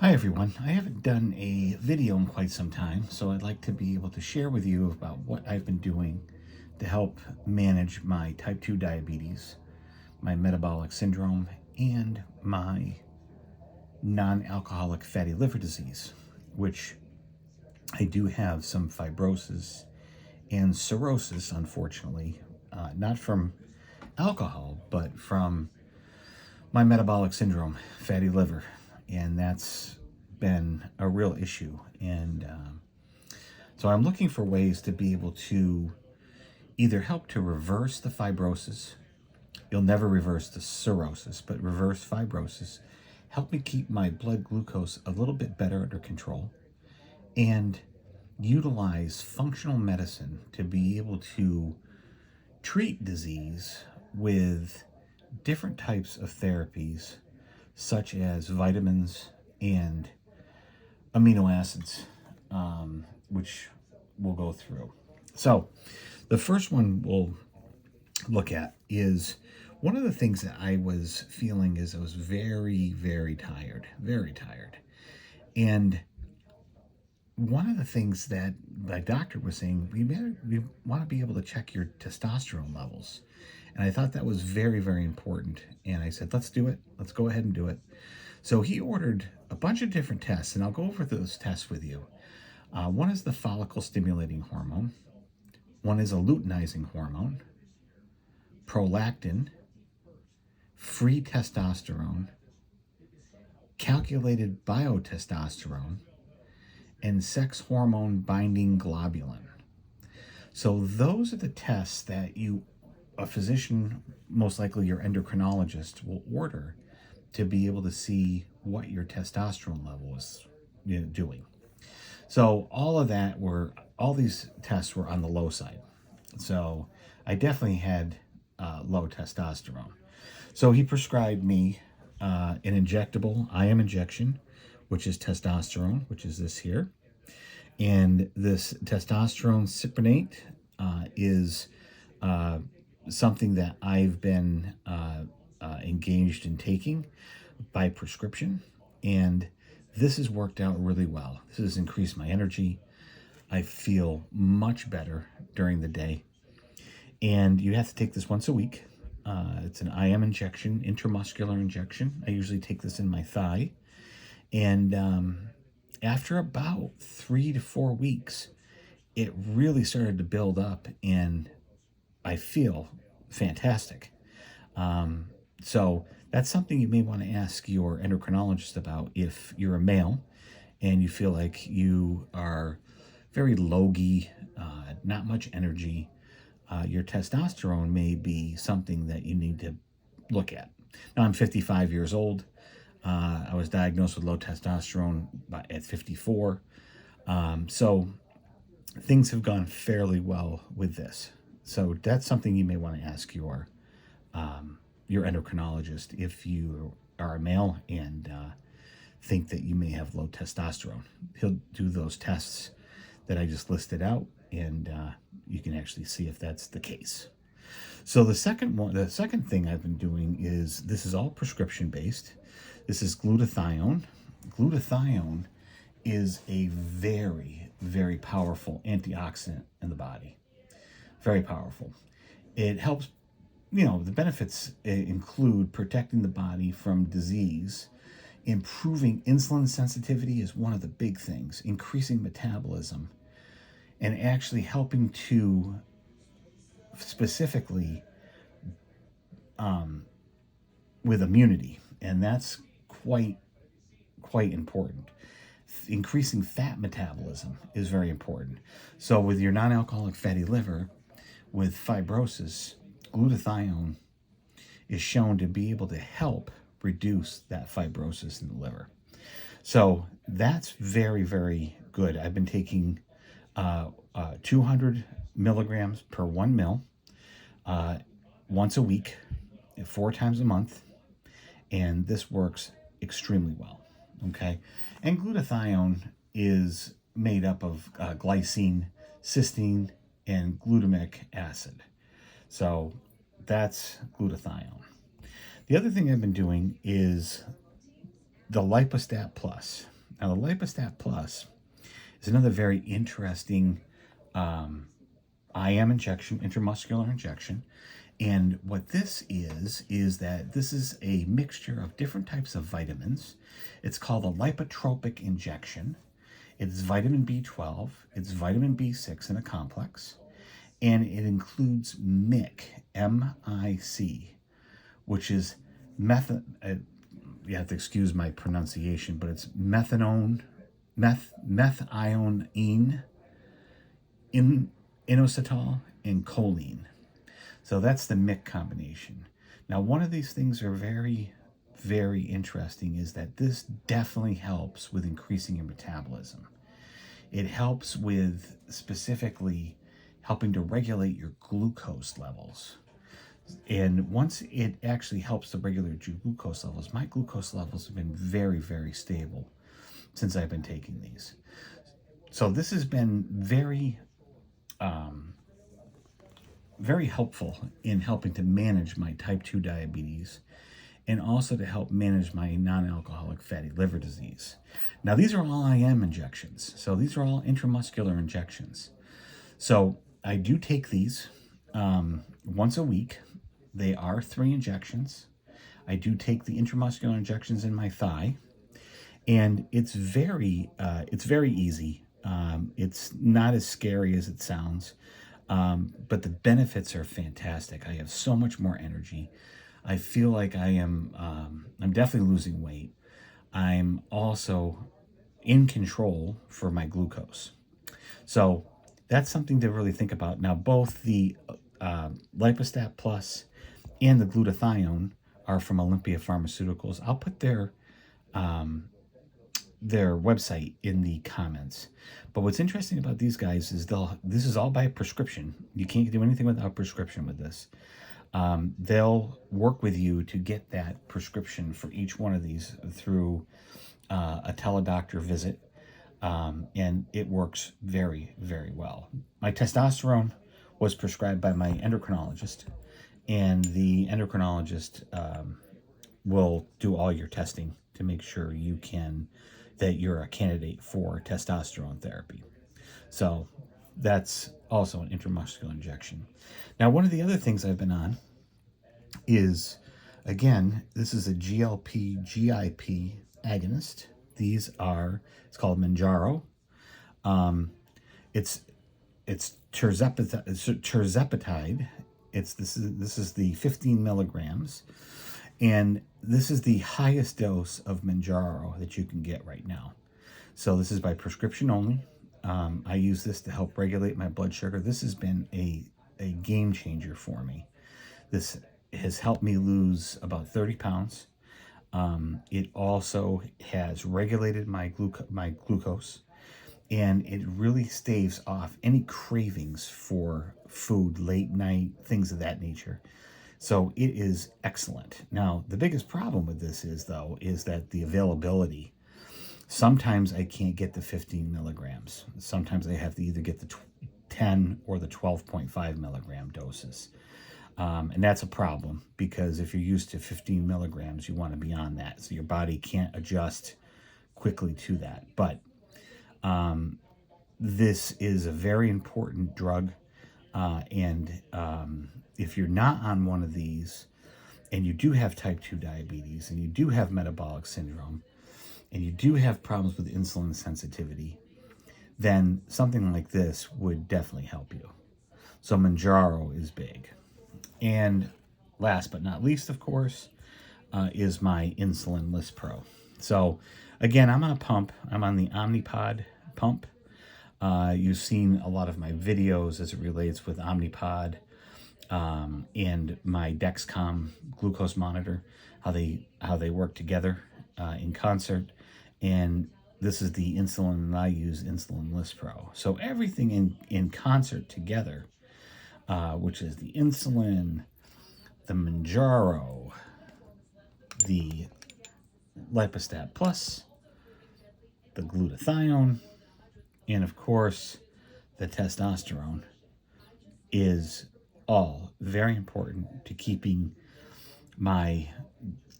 Hi everyone. I haven't done a video in quite some time, so I'd like to be able to share with you about what I've been doing to help manage my type 2 diabetes, my metabolic syndrome, and my non-alcoholic fatty liver disease, which I do have some fibrosis and cirrhosis, unfortunately, not from alcohol, but from my metabolic syndrome, fatty liver, and that's been a real issue. And so I'm looking for ways to be able to either help to reverse the fibrosis. You'll never reverse the cirrhosis, but reverse fibrosis. Help me keep my blood glucose a little bit better under control, and utilize functional medicine to be able to treat disease with different types of therapies, such as vitamins and amino acids, which we'll go through. So, the first one we'll look at is one of the things that I was feeling is I was very, very tired, very tired. And one of the things that my doctor was saying, we want to be able to check your testosterone levels. And I thought that was very, very important. And I said, let's do it. Let's go ahead and do it. So he ordered a bunch of different tests, and I'll go over those tests with you. One is the follicle stimulating hormone. One is a luteinizing hormone, prolactin, free testosterone, calculated biotestosterone, and sex hormone binding globulin. So those are the tests that a physician, most likely your endocrinologist, will order to be able to see what your testosterone level is doing. So all these tests were on the low side. So I definitely had low testosterone. So he prescribed me an injectable IM injection, which is testosterone, which is this here. And this testosterone cyprinate is something that I've been engaged in taking by prescription. And this has worked out really well. This has increased my energy. I feel much better during the day. And you have to take this once a week. It's an IM injection, intramuscular injection. I usually take this in my thigh. And after about 3 to 4 weeks, it really started to build up, and I feel fantastic. So that's something you may want to ask your endocrinologist about if you're a male and you feel like you are very logy, not much energy. Your testosterone may be something that you need to look at. Now, I'm 55 years old. I was diagnosed with low testosterone at 54. So things have gone fairly well with this. So that's something you may want to ask your endocrinologist if you are a male and think that you may have low testosterone. He'll do those tests that I just listed out, and you can actually see if that's the case. So the second thing I've been doing is, this is all prescription based. This is glutathione. Glutathione is a very, very powerful antioxidant in the body. Very powerful. It helps, the benefits include protecting the body from disease, improving insulin sensitivity is one of the big things, increasing metabolism, and actually helping to specifically with immunity. And that's quite important. Increasing fat metabolism is very important. So with your non-alcoholic fatty liver, with fibrosis, glutathione is shown to be able to help reduce that fibrosis in the liver. So that's very, very good. I've been taking 200 milligrams per 1 mil once a week, 4 times a month, and this works extremely well. Okay, and glutathione is made up of glycine, cysteine, and glutamic acid. So that's glutathione. The other thing I've been doing is the Lipostat Plus. Now, the Lipostat Plus is another very interesting IM injection, intramuscular injection. And what this is that this is a mixture of different types of vitamins. It's called a lipotropic injection. It's vitamin B12, it's vitamin B6 in a complex, and it includes MIC, M-I-C, which is you have to excuse my pronunciation, but it's methionine, inositol, and choline. So that's the MIC combination. Now, one of these things are very, very interesting is that this definitely helps with increasing your metabolism. It helps with specifically helping to regulate your glucose levels. And once it actually helps to regulate your glucose levels, my glucose levels have been very, very stable since I've been taking these. So this has been very, very helpful in helping to manage my type 2 diabetes and also to help manage my non-alcoholic fatty liver disease. Now, these are all IM injections. So these are all intramuscular injections. So I do take these once a week. They are 3 injections. I do take the intramuscular injections in my thigh, and it's very easy. It's not as scary as it sounds, but the benefits are fantastic. I have so much more energy. I feel like I'm definitely losing weight. I'm also in control for my glucose. So that's something to really think about. Now, both the Lipostat Plus and the glutathione are from Olympia Pharmaceuticals. I'll put their website in the comments. But what's interesting about these guys is this is all by prescription. You can't do anything without prescription with this. They'll work with you to get that prescription for each one of these through a teledoctor visit. And it works very, very well. My testosterone was prescribed by my endocrinologist, and the endocrinologist will do all your testing to make sure that you're a candidate for testosterone therapy. So that's also an intramuscular injection. Now, one of the other things I've been on is, again, this is a GLP-GIP agonist. It's called Mounjaro. It's tirzepatide. This is the 15 milligrams, and this is the highest dose of Mounjaro that you can get right now. So this is by prescription only. I use this to help regulate my blood sugar. This has been a game changer for me. This has helped me lose about 30 pounds. It also has regulated my glucose, and it really staves off any cravings for food, late night, things of that nature. So it is excellent. Now, the biggest problem with this is that the availability. Sometimes I can't get the 15 milligrams. Sometimes I have to either get the 10 or the 12.5 milligram doses. And that's a problem, because if you're used to 15 milligrams, you want to be on that. So your body can't adjust quickly to that. But this is a very important drug. And if you're not on one of these, and you do have type 2 diabetes, and you do have metabolic syndrome, and you do have problems with insulin sensitivity, then something like this would definitely help you. So Mounjaro is big. And last but not least, of course, is my Insulin Lispro. So again, I'm on a pump. I'm on the Omnipod pump. You've seen a lot of my videos as it relates with Omnipod and my Dexcom glucose monitor, how they work together in concert. And this is the insulin that I use, Insulin Lispro. So everything in concert together, which is the insulin, the Mounjaro, the Lipostat Plus, the glutathione, and of course the testosterone, is all very important to keeping my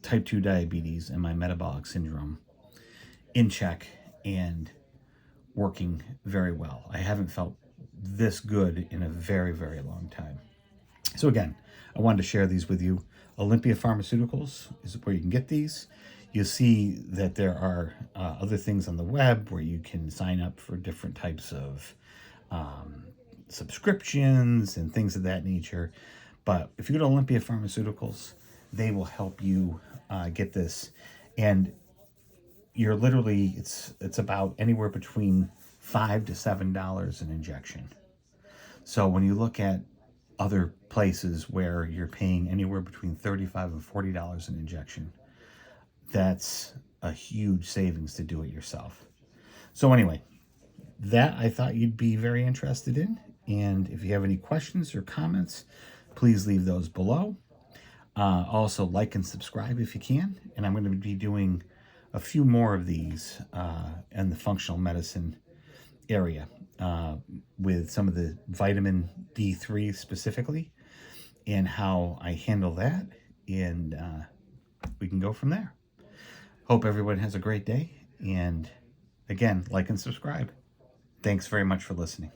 type 2 diabetes and my metabolic syndrome in check and working very well. I haven't felt this good in a very, very long time. So again, I wanted to share these with you. Olympia Pharmaceuticals is where you can get these. You'll see that there are other things on the web where you can sign up for different types of subscriptions and things of that nature. But if you go to Olympia Pharmaceuticals, they will help you get this. And you're literally, it's about anywhere between $5 to $7 an injection. So when you look at other places where you're paying anywhere between $35 and $40 an injection, that's a huge savings to do it yourself. So anyway, that I thought you'd be very interested in. And if you have any questions or comments, please leave those below. Also, like and subscribe if you can. And I'm going to be doing a few more of these in the functional medicine area with some of the vitamin D3 specifically and how I handle that. And we can go from there. Hope everyone has a great day. And again, like and subscribe. Thanks very much for listening.